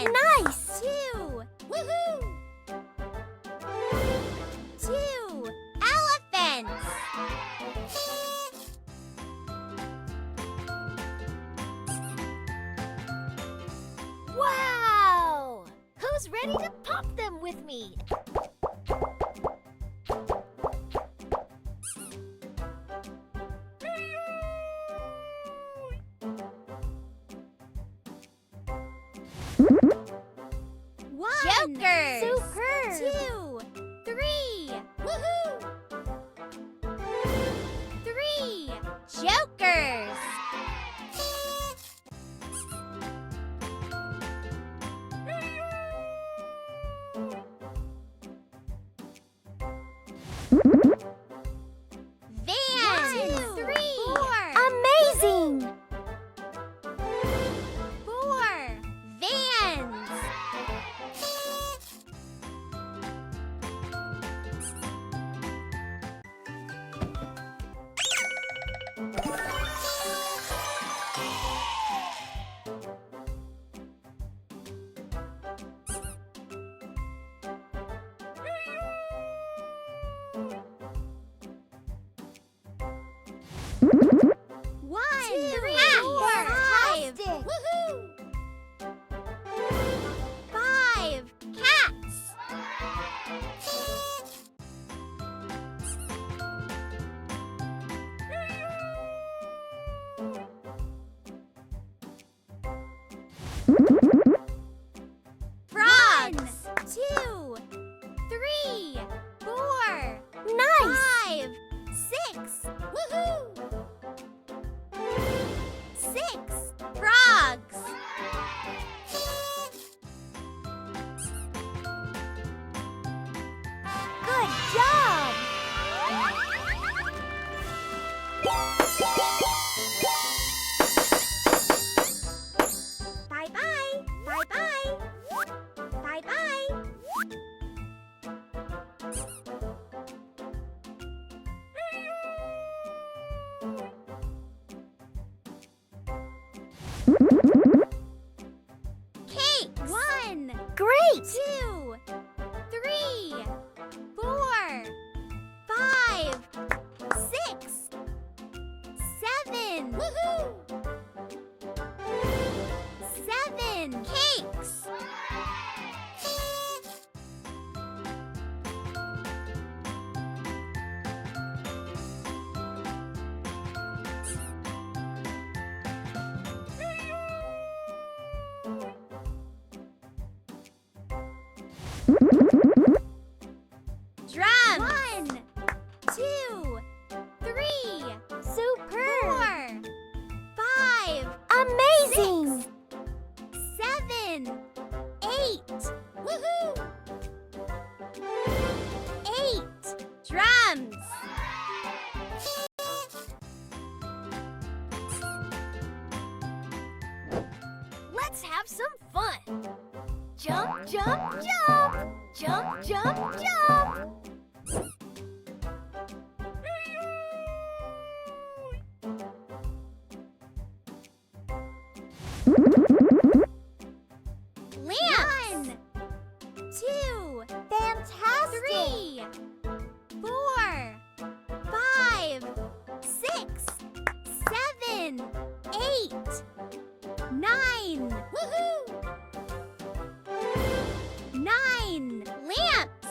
One. Nice. Two. Woohoo! Two elephants. Wow! Who's ready to pop them with me? One. Jokers. Superb. Two. Three. Woohoo! Three jokers. Van. One, three. Four. Amazing! Four vans. One, three, four, five. Fantastic. Woohoo! Five cats. Frogs. Two, three, four, Nice! five, six. Woohoo! Six frogs. Good job! Bye-bye. Bye-bye. Bye-bye. Cakes. One. Great! Two, three, four, five, six, seven. Woohoo! Seven cakes. Drums. One, two, three, Superb! four, five, Amazing! seven, eight. Woohoo! Eight drums. Let's have some fun! Jump, jump, jump! Jump, jump, jump! Lamps. One, two, Fantastic! three, four, five, six, seven, eight, nine. Woohoo! Nine lamps.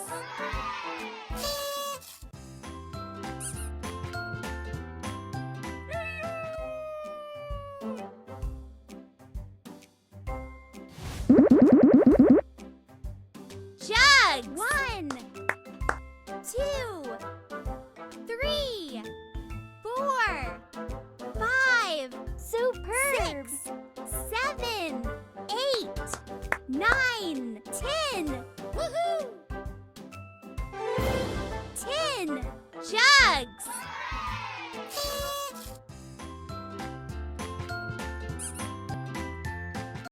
Jugs. One, two, three, four, five, Superb! six, seven, eight, nine, 10. Woohoo! 10 jugs.